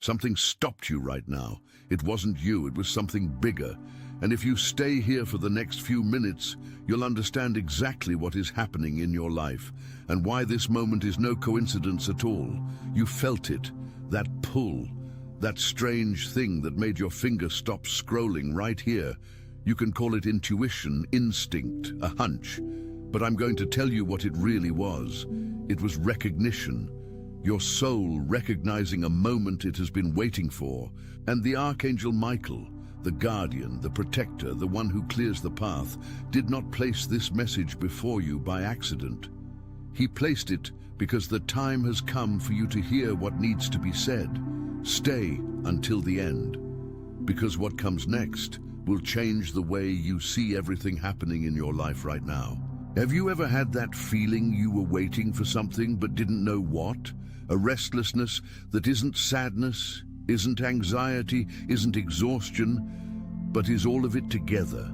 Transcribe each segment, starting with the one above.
Something stopped you right now. It wasn't you, it was something bigger. And if you stay here for the next few minutes, you'll understand exactly what is happening in your life and why this moment is no coincidence at all. You felt it, that pull, that strange thing that made your finger stop scrolling right here. You can call it intuition, instinct, a hunch. But I'm going to tell you what it really was. It was recognition. Your soul recognizing a moment it has been waiting for. And the Archangel Michael, the guardian, the protector, the one who clears the path, did not place this message before you by accident. He placed it because the time has come for you to hear what needs to be said. Stay until the end, because what comes next will change the way you see everything happening in your life right now. Have you ever had that feeling you were waiting for something but didn't know what? A restlessness that isn't sadness, isn't anxiety, isn't exhaustion, but is all of it together.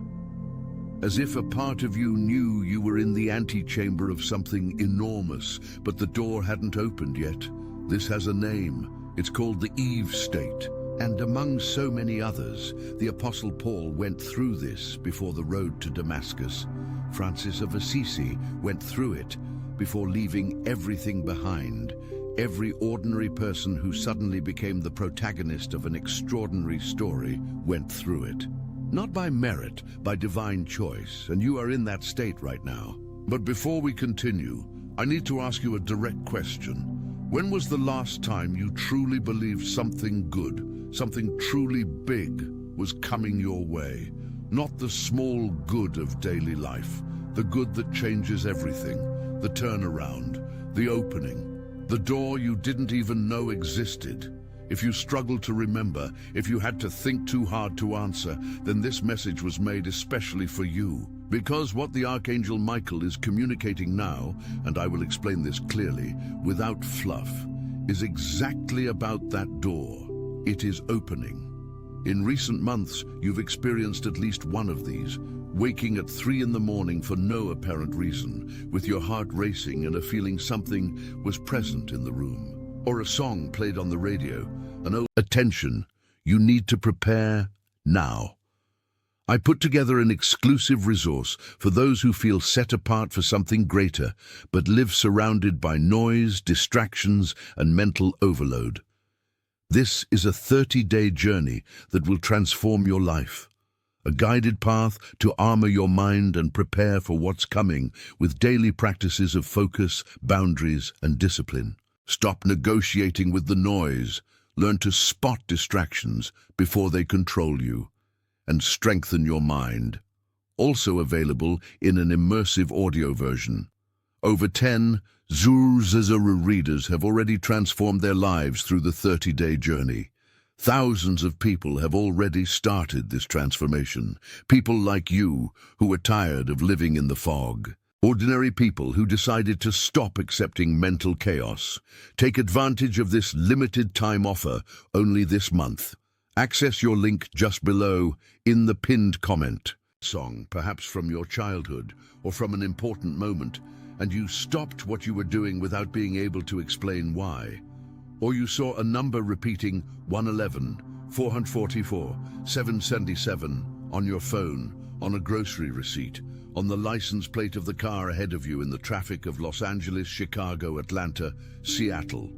As if a part of you knew you were in the antechamber of something enormous, but the door hadn't opened yet. This has a name. It's called the Eve state. And among so many others, the Apostle Paul went through this before the road to Damascus. Francis of Assisi went through it before leaving everything behind. Every ordinary person who suddenly became the protagonist of an extraordinary story went through it. Not by merit, by divine choice, and you are in that state right now. But before we continue, I need to ask you a direct question. When was the last time you truly believed something good, something truly big was coming your way? Not the small good of daily life, the good that changes everything, the turnaround, the opening, the door you didn't even know existed. If you struggle to remember, if you had to think too hard to answer, then this message was made especially for you. Because what the Archangel Michael is communicating now, and I will explain this clearly, without fluff, is exactly about that door. It is opening. In recent months, you've experienced at least one of these, waking at 3 in the morning for no apparent reason, with your heart racing and a feeling something was present in the room. Or a song played on the radio, attention, you need to prepare now. I put together an exclusive resource for those who feel set apart for something greater, but live surrounded by noise, distractions, and mental overload. This is a 30-day journey that will transform your life. A guided path to armor your mind and prepare for what's coming with daily practices of focus, boundaries, and discipline. Stop negotiating with the noise. Learn to spot distractions before they control you. And strengthen your mind. Also available in an immersive audio version. Over 10 Zuru readers have already transformed their lives through the 30-day journey. Thousands of people have already started this transformation. People like you who are tired of living in the fog. Ordinary people who decided to stop accepting mental chaos. Take advantage of this limited time offer only this month. Access your link just below in the pinned comment. Song, perhaps from your childhood or from an important moment, and you stopped what you were doing without being able to explain why. Or you saw a number repeating 111, 444, 777 on your phone, on a grocery receipt, on the license plate of the car ahead of you in the traffic of Los Angeles, Chicago, Atlanta, Seattle.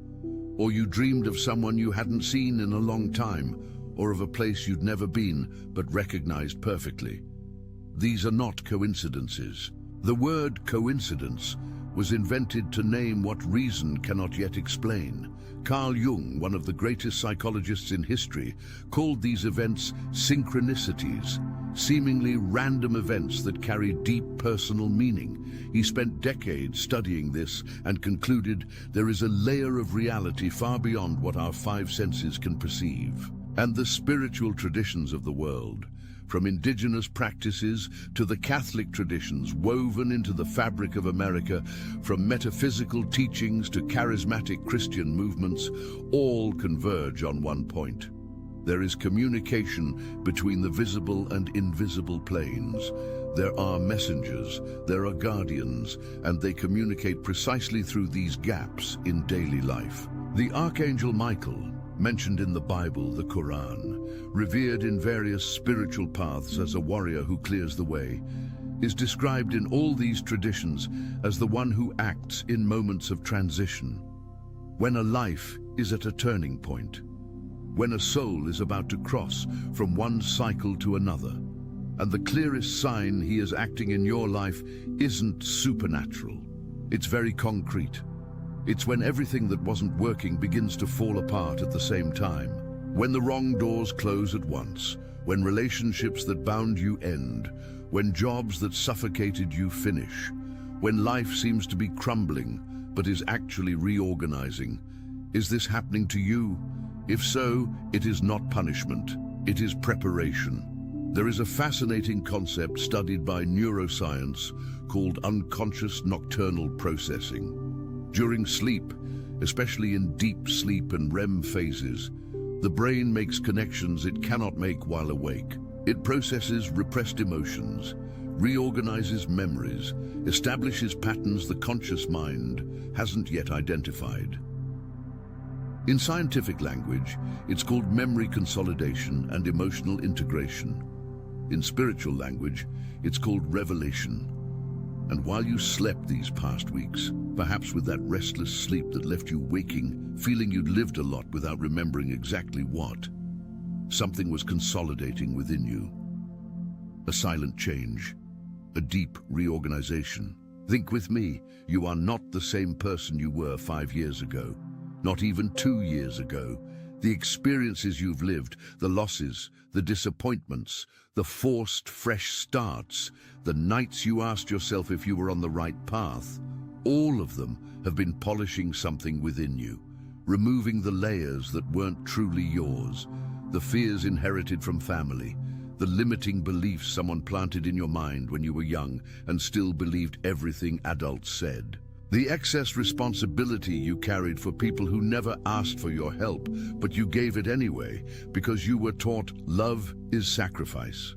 Or you dreamed of someone you hadn't seen in a long time, or of a place you'd never been but recognized perfectly. These are not coincidences. The word coincidence was invented to name what reason cannot yet explain. Carl Jung, one of the greatest psychologists in history, called these events synchronicities, seemingly random events that carry deep personal meaning. He spent decades studying this and concluded there is a layer of reality far beyond what our 5 senses can perceive. And the spiritual traditions of the world, from indigenous practices to the Catholic traditions woven into the fabric of America, from metaphysical teachings to charismatic Christian movements, all converge on one point. There is communication between the visible and invisible planes. There are messengers, there are guardians, and they communicate precisely through these gaps in daily life. The Archangel Michael, mentioned in the Bible, the Quran, revered in various spiritual paths as a warrior who clears the way, is described in all these traditions as the one who acts in moments of transition, when a life is at a turning point, when a soul is about to cross from one cycle to another. And the clearest sign he is acting in your life isn't supernatural. It's very concrete. It's when everything that wasn't working begins to fall apart at the same time. When the wrong doors close at once. When relationships that bound you end. When jobs that suffocated you finish. When life seems to be crumbling, but is actually reorganizing. Is this happening to you? If so, it is not punishment. It is preparation. There is a fascinating concept studied by neuroscience called unconscious nocturnal processing. During sleep, especially in deep sleep and REM phases, the brain makes connections it cannot make while awake. It processes repressed emotions, reorganizes memories, establishes patterns the conscious mind hasn't yet identified. In scientific language, it's called memory consolidation and emotional integration. In spiritual language, it's called revelation. And while you slept these past weeks, perhaps with that restless sleep that left you waking, feeling you'd lived a lot without remembering exactly what, something was consolidating within you. A silent change, a deep reorganization. Think with me, you are not the same person you were 5 years ago, not even 2 years ago. The experiences you've lived, the losses, the disappointments, the forced fresh starts, the nights you asked yourself if you were on the right path, all of them have been polishing something within you, removing the layers that weren't truly yours, the fears inherited from family, the limiting beliefs someone planted in your mind when you were young and still believed everything adults said. The excess responsibility you carried for people who never asked for your help, but you gave it anyway because you were taught love is sacrifice.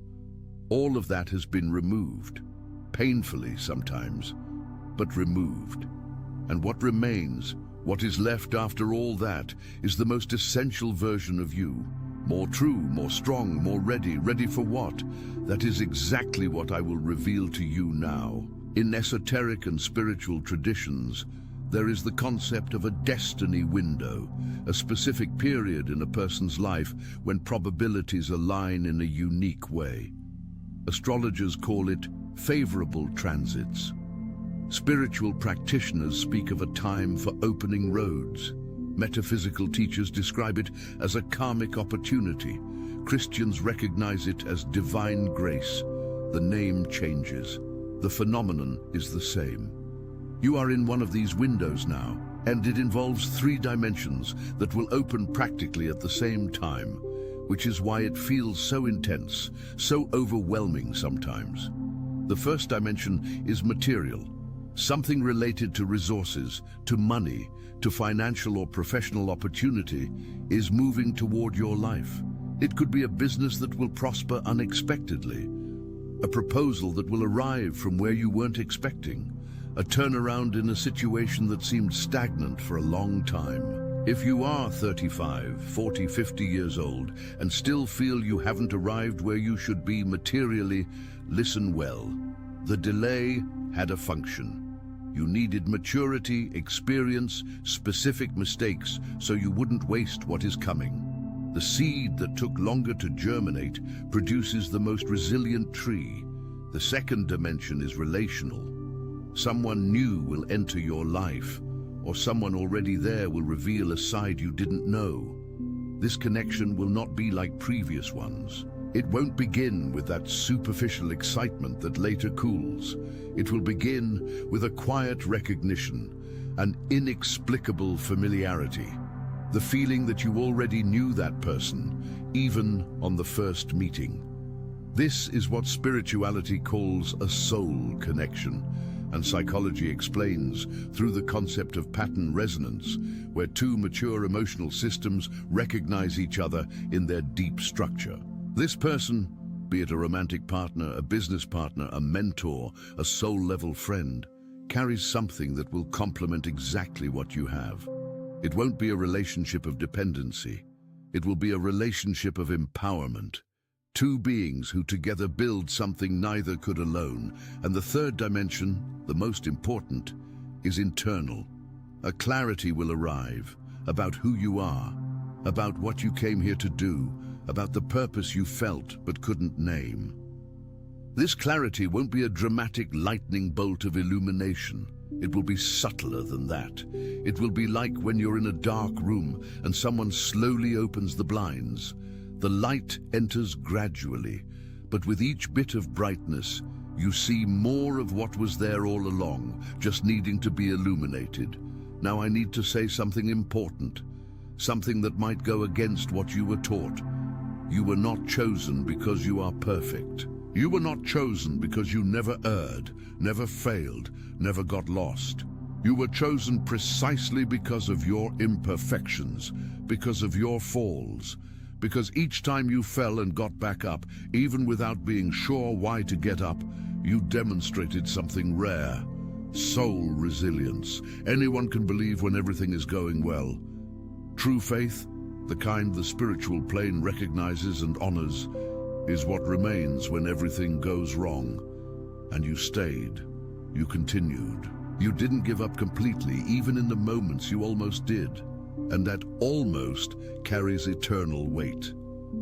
All of that has been removed, painfully sometimes, but removed. And what remains, what is left after all that, is the most essential version of you. More true, more strong, more ready. Ready for what? That is exactly what I will reveal to you now. In esoteric and spiritual traditions, there is the concept of a destiny window, a specific period in a person's life when probabilities align in a unique way. Astrologers call it favorable transits. Spiritual practitioners speak of a time for opening roads. Metaphysical teachers describe it as a karmic opportunity. Christians recognize it as divine grace. The name changes. The phenomenon is the same. You are in one of these windows now, and it involves 3 dimensions that will open practically at the same time, which is why it feels so intense, so overwhelming sometimes. The first dimension is material, something related to resources, to money, to financial or professional opportunity is moving toward your life. It could be a business that will prosper unexpectedly, a proposal that will arrive from where you weren't expecting, a turnaround in a situation that seemed stagnant for a long time. If you are 35, 40, 50 years old and still feel you haven't arrived where you should be materially, listen well. The delay had a function. You needed maturity, experience, specific mistakes so you wouldn't waste what is coming. The seed that took longer to germinate produces the most resilient tree. The second dimension is relational. Someone new will enter your life, or someone already there will reveal a side you didn't know. This connection will not be like previous ones. It won't begin with that superficial excitement that later cools. It will begin with a quiet recognition, an inexplicable familiarity. The feeling that you already knew that person, even on the first meeting. This is what spirituality calls a soul connection, and psychology explains through the concept of pattern resonance, where 2 mature emotional systems recognize each other in their deep structure. This person, be it a romantic partner, a business partner, a mentor, a soul-level friend, carries something that will complement exactly what you have. It won't be a relationship of dependency. It will be a relationship of empowerment. Two beings who together build something neither could alone. And the third dimension, the most important, is internal. A clarity will arrive about who you are, about what you came here to do, about the purpose you felt but couldn't name. This clarity won't be a dramatic lightning bolt of illumination. It will be subtler than that. It will be like when you're in a dark room and someone slowly opens the blinds. The light enters gradually, but with each bit of brightness, you see more of what was there all along, just needing to be illuminated. Now I need to say something important, something that might go against what you were taught. You were not chosen because you are perfect. You were not chosen because you never erred, never failed, never got lost. You were chosen precisely because of your imperfections, because of your falls, because each time you fell and got back up, even without being sure why to get up, you demonstrated something rare. Soul resilience. Anyone can believe when everything is going well. True faith, the kind the spiritual plane recognizes and honors, is what remains when everything goes wrong. And you stayed. You continued. You didn't give up completely, even in the moments you almost did. And that almost carries eternal weight.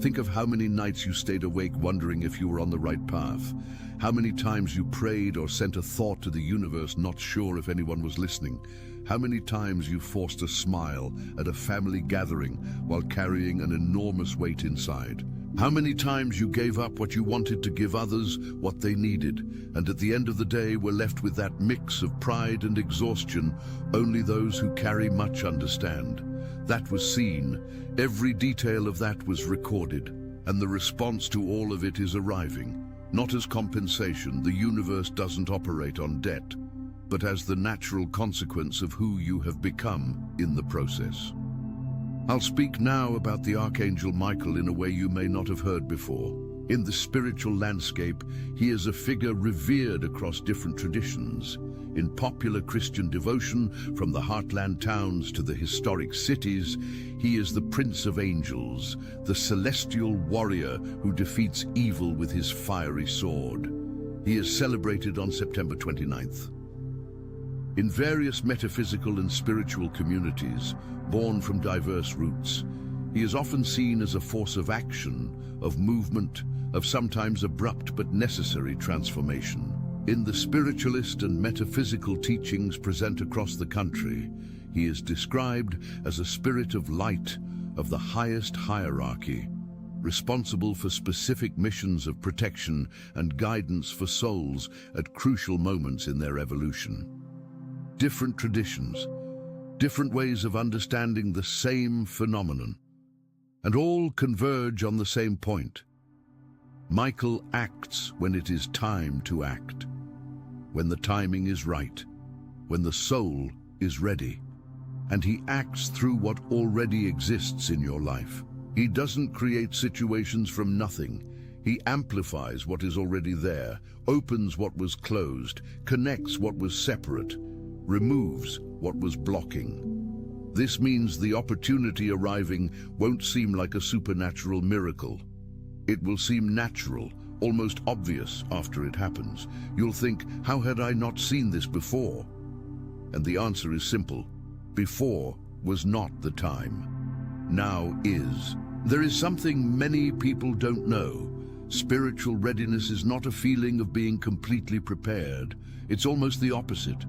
Think of how many nights you stayed awake wondering if you were on the right path. How many times you prayed or sent a thought to the universe not sure if anyone was listening. How many times you forced a smile at a family gathering while carrying an enormous weight inside. How many times you gave up what you wanted to give others what they needed, and at the end of the day were left with that mix of pride and exhaustion only those who carry much understand. That was seen. Every detail of that was recorded, and the response to all of it is arriving. Not as compensation, the universe doesn't operate on debt, but as the natural consequence of who you have become in the process. I'll speak now about the Archangel Michael in a way you may not have heard before. In the spiritual landscape, he is a figure revered across different traditions. In popular Christian devotion, from the heartland towns to the historic cities, he is the Prince of Angels, the celestial warrior who defeats evil with his fiery sword. He is celebrated on September 29th. In various metaphysical and spiritual communities, born from diverse roots, he is often seen as a force of action, of movement, of sometimes abrupt but necessary transformation. In the spiritualist and metaphysical teachings present across the country, he is described as a spirit of light of the highest hierarchy, responsible for specific missions of protection and guidance for souls at crucial moments in their evolution. Different traditions, different ways of understanding the same phenomenon, and all converge on the same point. Michael acts when it is time to act, when the timing is right, when the soul is ready, and he acts through what already exists in your life. He doesn't create situations from nothing. He amplifies what is already there, opens what was closed, connects what was separate, removes what was blocking. This means the opportunity arriving won't seem like a supernatural miracle. It will seem natural, almost obvious after it happens. You'll think, how had I not seen this before? And the answer is simple. Before was not the time. Now is. There is something many people don't know. Spiritual readiness is not a feeling of being completely prepared. It's almost the opposite.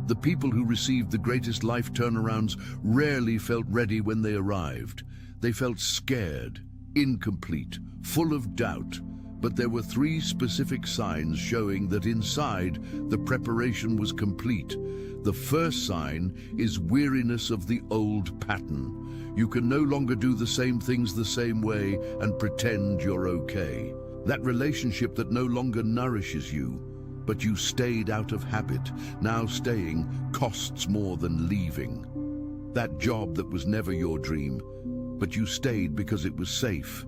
The people who received the greatest life turnarounds rarely felt ready when they arrived. They felt scared, incomplete, full of doubt. But there were three specific signs showing that inside the preparation was complete. The first sign is weariness of the old pattern. You can no longer do the same things the same way and pretend you're okay. That relationship that no longer nourishes you, but you stayed out of habit. Now staying costs more than leaving. That job that was never your dream, but you stayed because it was safe.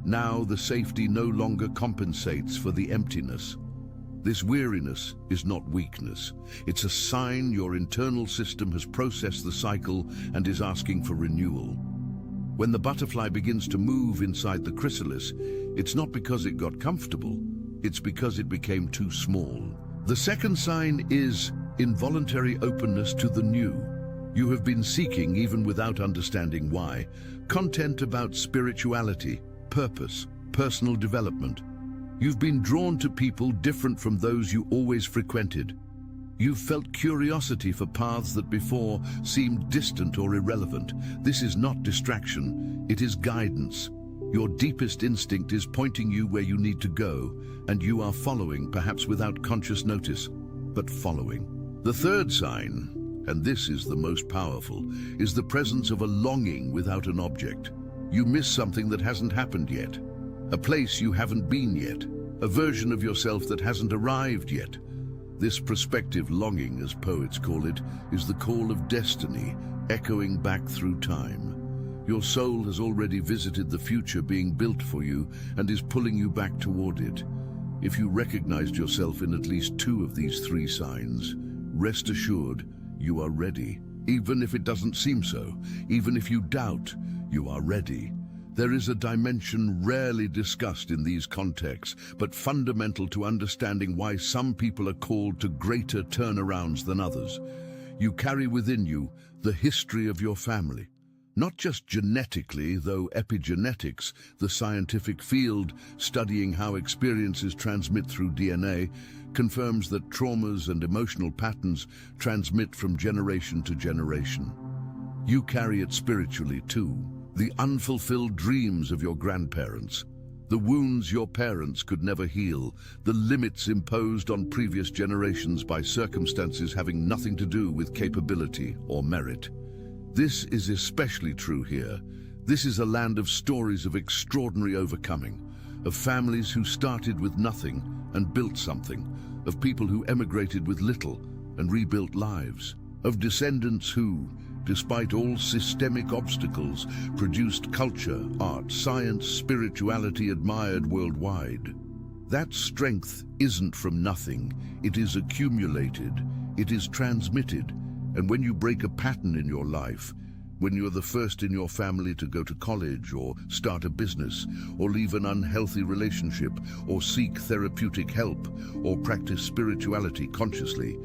Now the safety no longer compensates for the emptiness. This weariness is not weakness. It's a sign your internal system has processed the cycle and is asking for renewal. When the butterfly begins to move inside the chrysalis, it's not because it got comfortable, it's because it became too small. The second sign is involuntary openness to the new. You have been seeking, even without understanding why, content about spirituality, purpose, personal development. You've been drawn to people different from those you always frequented. You've felt curiosity for paths that before seemed distant or irrelevant. This is not distraction, it is guidance. Your deepest instinct is pointing you where you need to go, and you are following, perhaps without conscious notice, but following. The third sign, and this is the most powerful, is the presence of a longing without an object. You miss something that hasn't happened yet, a place you haven't been yet, a version of yourself that hasn't arrived yet. This prospective longing, as poets call it, is the call of destiny, echoing back through time. Your soul has already visited the future being built for you and is pulling you back toward it. If you recognized yourself in at least two of these three signs, rest assured you are ready. Even if it doesn't seem so, even if you doubt, you are ready. There is a dimension rarely discussed in these contexts, but fundamental to understanding why some people are called to greater turnarounds than others. You carry within you the history of your family. Not just genetically, though epigenetics, the scientific field studying how experiences transmit through DNA, confirms that traumas and emotional patterns transmit from generation to generation. You carry it spiritually too. The unfulfilled dreams of your grandparents, the wounds your parents could never heal, the limits imposed on previous generations by circumstances having nothing to do with capability or merit. This is especially true here. This is a land of stories of extraordinary overcoming, of families who started with nothing and built something, of people who emigrated with little and rebuilt lives, of descendants who, despite all systemic obstacles, produced culture, art, science, spirituality admired worldwide. That strength isn't from nothing, it is accumulated, it is transmitted, and when you break a pattern in your life, when you're the first in your family to go to college or start a business or leave an unhealthy relationship or seek therapeutic help or practice spirituality consciously,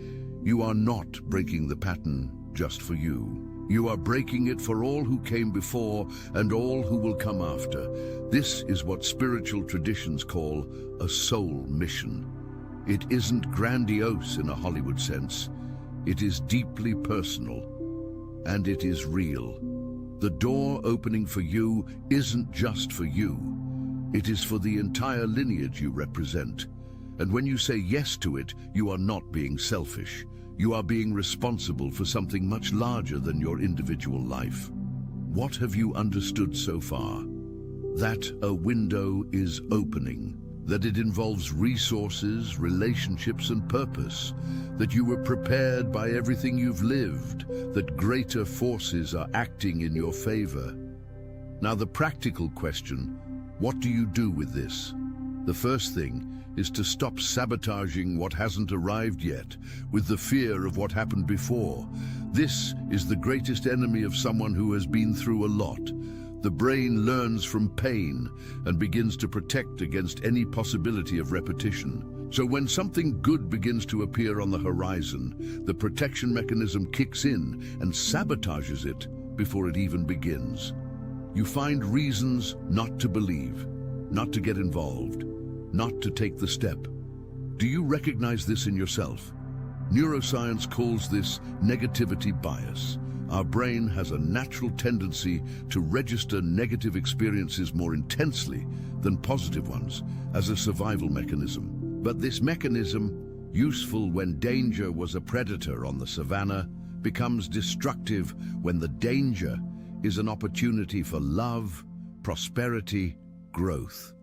you are not breaking the pattern just for you. You are breaking it for all who came before and all who will come after. This is what spiritual traditions call a soul mission. It isn't grandiose in a Hollywood sense. It is deeply personal, and it is real. The door opening for you isn't just for you. It is for the entire lineage you represent. And when you say yes to it, you are not being selfish. You are being responsible for something much larger than your individual life. What have you understood so far? That a window is opening, that it involves resources, relationships, and purpose, that you were prepared by everything you've lived, that greater forces are acting in your favor. Now, the practical question, what do you do with this? The first thing is to stop sabotaging what hasn't arrived yet with the fear of what happened before. This is the greatest enemy of someone who has been through a lot. The brain learns from pain and begins to protect against any possibility of repetition. So when something good begins to appear on the horizon, the protection mechanism kicks in and sabotages it before it even begins. You find reasons not to believe, not to get involved, not to take the step. Do you recognize this in yourself? Neuroscience calls this negativity bias. Our brain has a natural tendency to register negative experiences more intensely than positive ones as a survival mechanism. But this mechanism, useful when danger was a predator on the savannah, becomes destructive when the danger is an opportunity for love, prosperity, growth.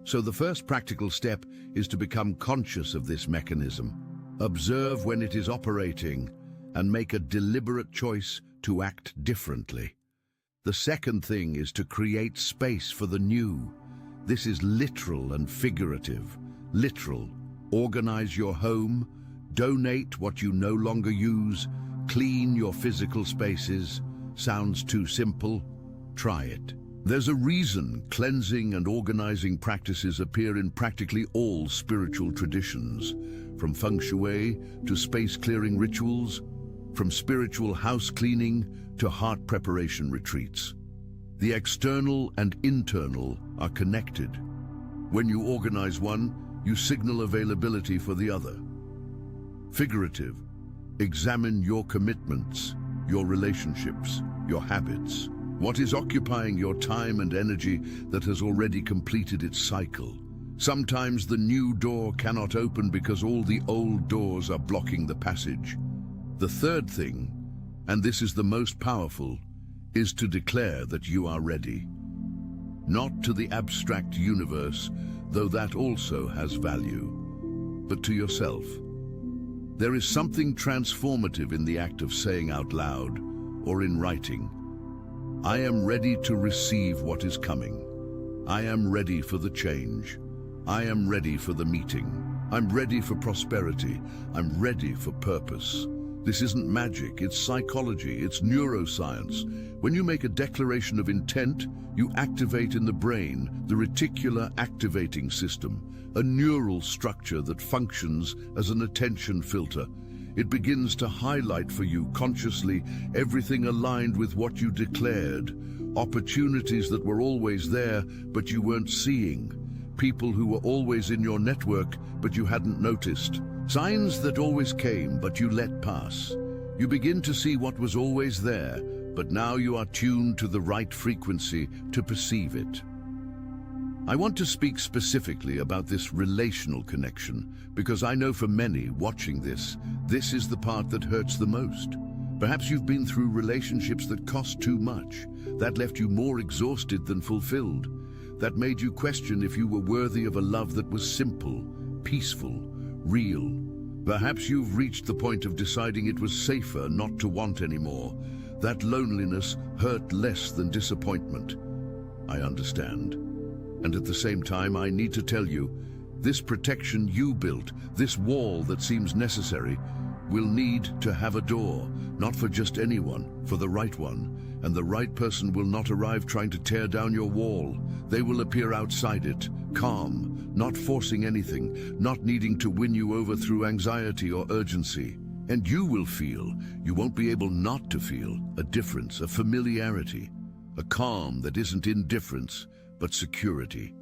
So the first practical step is to become conscious of this mechanism. Observe when it is operating and make a deliberate choice to act differently. The second thing is to create space for the new. This is literal and figurative. Literal, organize your home, donate what you no longer use, clean your physical spaces. Sounds too simple? Try it. There's a reason cleansing and organizing practices appear in practically all spiritual traditions, from feng shui to space-clearing rituals, from spiritual house cleaning to heart preparation retreats. The external and internal are connected. When you organize one, you signal availability for the other. Figurative. Examine your commitments, your relationships, your habits. What is occupying your time and energy that has already completed its cycle? Sometimes the new door cannot open because all the old doors are blocking the passage. The third thing, and this is the most powerful, is to declare that you are ready. Not to the abstract universe, though that also has value, but to yourself. There is something transformative in the act of saying out loud, or in writing, "I am ready to receive what is coming. I am ready for the change. I am ready for the meeting. I'm ready for prosperity. I'm ready for purpose." This isn't magic, it's psychology, it's neuroscience. When you make a declaration of intent, you activate in the brain the reticular activating system, a neural structure that functions as an attention filter. It begins to highlight for you consciously everything aligned with what you declared, opportunities that were always there but you weren't seeing, people who were always in your network but you hadn't noticed, signs that always came but you let pass. You begin to see what was always there, but now you are tuned to the right frequency to perceive it. I want to speak specifically about this relational connection because I know for many watching this is the part that hurts the most. Perhaps you've been through relationships that cost too much, that left you more exhausted than fulfilled, that made you question if you were worthy of a love that was simple, peaceful, real. Perhaps you've reached the point of deciding it was safer not to want anymore. That loneliness hurt less than disappointment. I understand. And at the same time, I need to tell you, this protection you built, this wall that seems necessary, will need to have a door, not for just anyone, for the right one. And the right person will not arrive trying to tear down your wall. They will appear outside it, calm, not forcing anything, not needing to win you over through anxiety or urgency. And you will feel, you won't be able not to feel, a difference, a familiarity, a calm that isn't indifference, but security.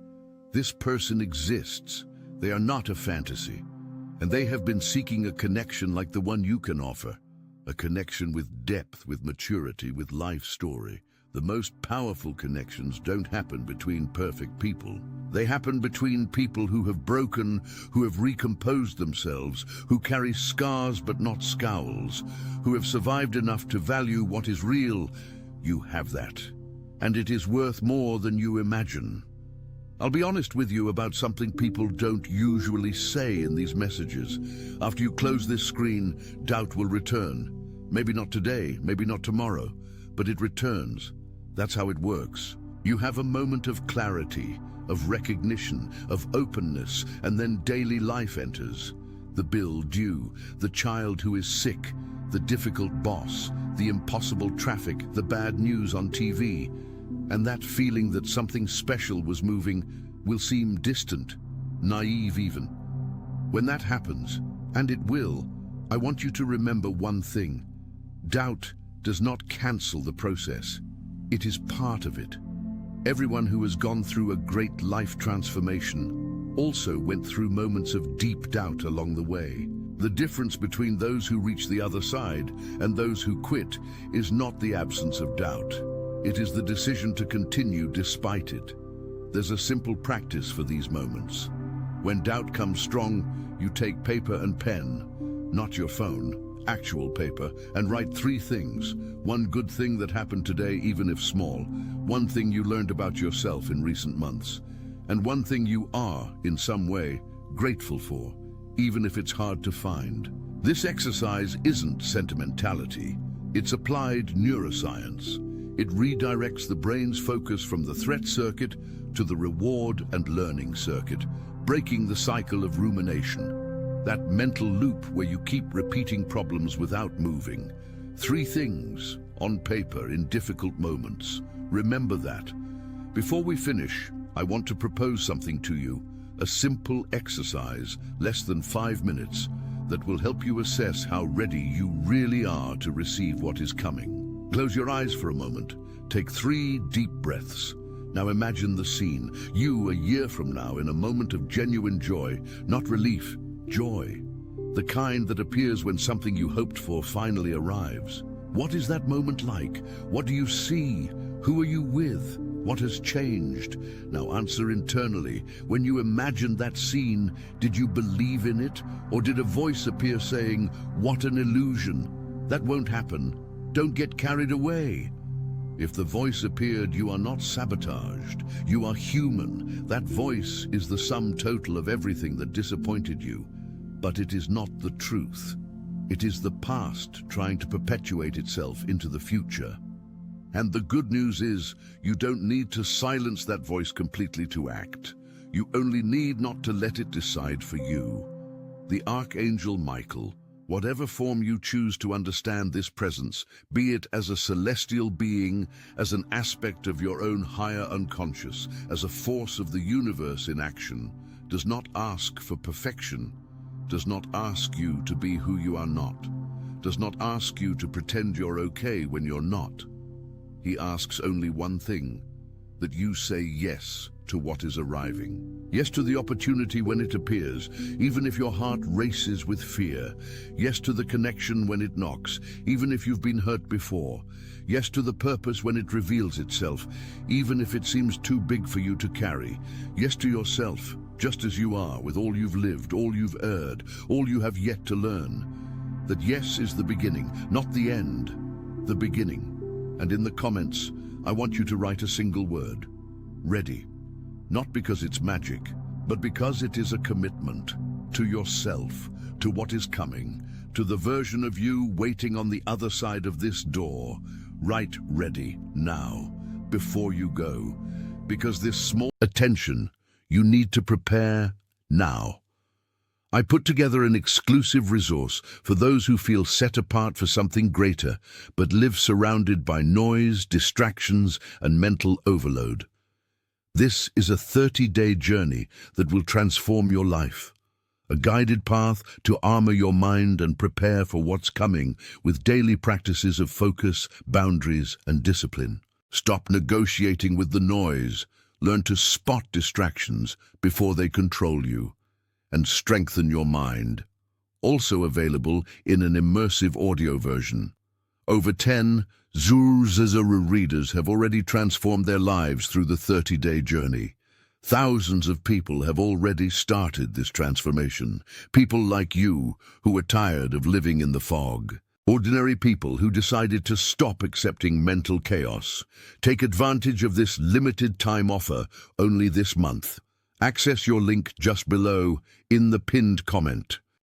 This person exists. They are not a fantasy. And they have been seeking a connection like the one you can offer. A connection with depth, with maturity, with life story. The most powerful connections don't happen between perfect people. They happen between people who have broken, who have recomposed themselves, who carry scars but not scowls, who have survived enough to value what is real. You have that. And it is worth more than you imagine. I'll be honest with you about something people don't usually say in these messages. After you close this screen, doubt will return. Maybe not today, maybe not tomorrow, but it returns. That's how it works. You have a moment of clarity, of recognition, of openness, and then daily life enters. The bill due, the child who is sick, the difficult boss, the impossible traffic, the bad news on TV. And that feeling that something special was moving will seem distant, naive even. When that happens, and it will, I want you to remember one thing. Doubt does not cancel the process. It is part of it. Everyone who has gone through a great life transformation also went through moments of deep doubt along the way. The difference between those who reach the other side and those who quit is not the absence of doubt. It is the decision to continue despite it. There's a simple practice for these moments. When doubt comes strong, you take paper and pen, not your phone, actual paper, and write 3 things. One good thing that happened today, even if small. One thing you learned about yourself in recent months. And one thing you are, in some way, grateful for, even if it's hard to find. This exercise isn't sentimentality. It's applied neuroscience. It redirects the brain's focus from the threat circuit to the reward and learning circuit, breaking the cycle of rumination. That mental loop where you keep repeating problems without moving. 3 things on paper in difficult moments. Remember that. Before we finish, I want to propose something to you, a simple exercise, less than 5 minutes, that will help you assess how ready you really are to receive what is coming. Close your eyes for a moment. Take 3 deep breaths. Now imagine the scene, you a year from now in a moment of genuine joy, not relief, joy. The kind that appears when something you hoped for finally arrives. What is that moment like? What do you see? Who are you with? What has changed? Now answer internally. When you imagined that scene, did you believe in it? Or did a voice appear saying, "What an illusion? That won't happen. Don't get carried away." If the voice appeared, you are not sabotaged. You are human. That voice is the sum total of everything that disappointed you. But it is not the truth. It is the past trying to perpetuate itself into the future. And the good news is, you don't need to silence that voice completely to act. You only need not to let it decide for you. The Archangel Michael, whatever form you choose to understand this presence, be it as a celestial being, as an aspect of your own higher unconscious, as a force of the universe in action, does not ask for perfection, does not ask you to be who you are not, does not ask you to pretend you're okay when you're not. He asks only one thing, that you say yes to what is arriving. Yes to the opportunity when it appears, even if your heart races with fear. Yes to the connection when it knocks, even if you've been hurt before. Yes to the purpose when it reveals itself, even if it seems too big for you to carry. Yes to yourself, just as you are, with all you've lived, all you've erred, all you have yet to learn. That yes is the beginning, not the end, the beginning. And in the comments, I want you to write a single word: ready. Not because it's magic, but because it is a commitment to yourself, to what is coming, to the version of you waiting on the other side of this door. Write ready now, before you go, because this small attention, you need to prepare now. I put together an exclusive resource for those who feel set apart for something greater, but live surrounded by noise, distractions, and mental overload. This is a 30-day journey that will transform your life. A guided path to armor your mind and prepare for what's coming with daily practices of focus, boundaries, and discipline. Stop negotiating with the noise. Learn to spot distractions before they control you. And strengthen your mind. Also available in an immersive audio version. Over 10 Zuru readers have already transformed their lives through the 30-day journey. Thousands of people have already started this transformation. People like you who are tired of living in the fog. Ordinary people who decided to stop accepting mental chaos. Take advantage of this limited time offer only this month. Access your link just below in the pinned comment.